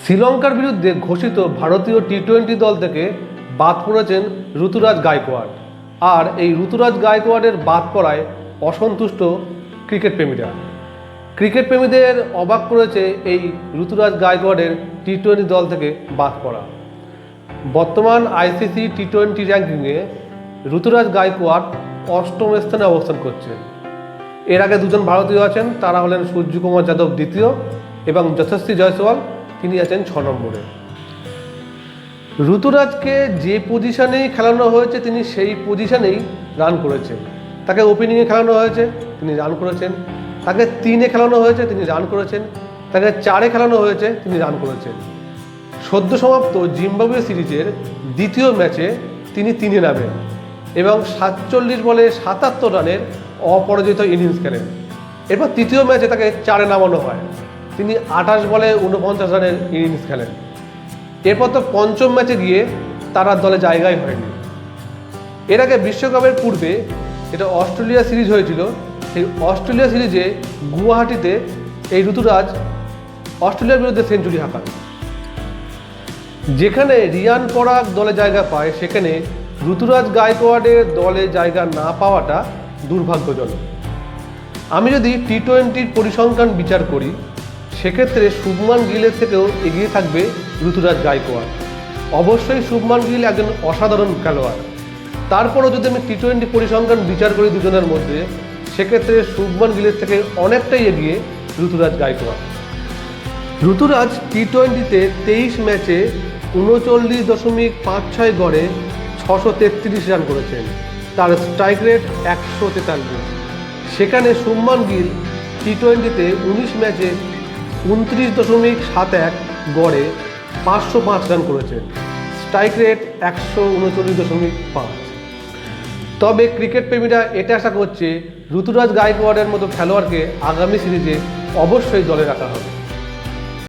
শ্রীলঙ্কার বিরুদ্ধে ঘোষিত ভারতীয় টি-20 দল থেকে বাদ পড়েছেন ঋতুরাজ গায়কোয়াড়। আর এই ঋতুরাজ গায়কোয়াড়ের বাদ পড়ায় অসন্তুষ্ট ক্রিকেট প্রেমীরা। ক্রিকেট প্রেমীদের অবাক করেছে এই ঋতুরাজ গায়কোয়াড়ের টি-20 দল থেকে বাদ পড়া। বর্তমান আইসিসি টি-20 র্যাঙ্কিংয়ে ঋতুরাজ গায়কোয়াড় অষ্টম স্থানে অবস্থান করছেন। এর আগে দুজন ভারতীয় আছেন, তারা হলেন সূর্যকুমার যাদব দ্বিতীয় এবং যশস্বী জয়সওয়াল, তিনি আছেন 6 নম্বরে। ঋতুরাজকে যে পজিশনেই খেলানো হয়েছে তিনি সেই পজিশনেই রান করেছেন। তাকে ওপেনিংয়ে খেলানো হয়েছে, তিনি রান করেছেন। তাকে 3-এ খেলানো হয়েছে, তিনি রান করেছেন। তাকে 4-এ খেলানো হয়েছে, তিনি রান করেছেন। সদ্য সমাপ্ত জিম্বাবুয়ে সিরিজের দ্বিতীয় ম্যাচে তিনি 3-এ নামেন এবং 47 বলে 77 রানের অপরাজিত ইনিংস খেলেন। এরপর তৃতীয় ম্যাচে তাকে 4-এ নামানো হয়, তিনি 28 বলে 49 রানের ইনিংস খেলেন। এরপর তো পঞ্চম ম্যাচে গিয়ে তার আর দলে জায়গাই হয়নি। এর আগে বিশ্বকাপের পূর্বে এটা অস্ট্রেলিয়া সিরিজ হয়েছিল, সেই অস্ট্রেলিয়া সিরিজে গুয়াহাটিতে এই ঋতুরাজ অস্ট্রেলিয়ার বিরুদ্ধে সেঞ্চুরি হাঁকান। যেখানে রিয়ান পরাগ দলে জায়গা পায়, সেখানে ঋতুরাজ গায়কোয়াড়ের দলে জায়গা না পাওয়াটা দুর্ভাগ্যজনক। আমি যদি টি-20 পরিসংখ্যান বিচার করি, সেক্ষেত্রে শুভমান গিলের থেকেও এগিয়ে থাকবে ঋতুরাজ গায়কোয়াড়। অবশ্যই শুভমান গিল একজন অসাধারণ খেলোয়াড়, তারপরও যদি আমি টি-20 পরিসংখ্যান বিচার করি দুজনের মধ্যে, সেক্ষেত্রে শুভমান গিলের থেকে অনেকটাই এগিয়ে ঋতুরাজ গায়কোয়াড়। ঋতুরাজ টি-20তে 23 ম্যাচে 39.56 গড়ে 633 রান করেছেন, তার স্ট্রাইক রেট 143। সেখানে শুভমান গিল টি-20তে 19 ম্যাচে 29.71 গড়ে 505 রান করেছেন, স্ট্রাইক রেট 139.5। তবে ক্রিকেট প্রেমীরা এটা আশা করছে ঋতুরাজ গায়কোয়াড়ের মতো খেলোয়াড়কে আগামী সিরিজে অবশ্যই দলে রাখা হবে।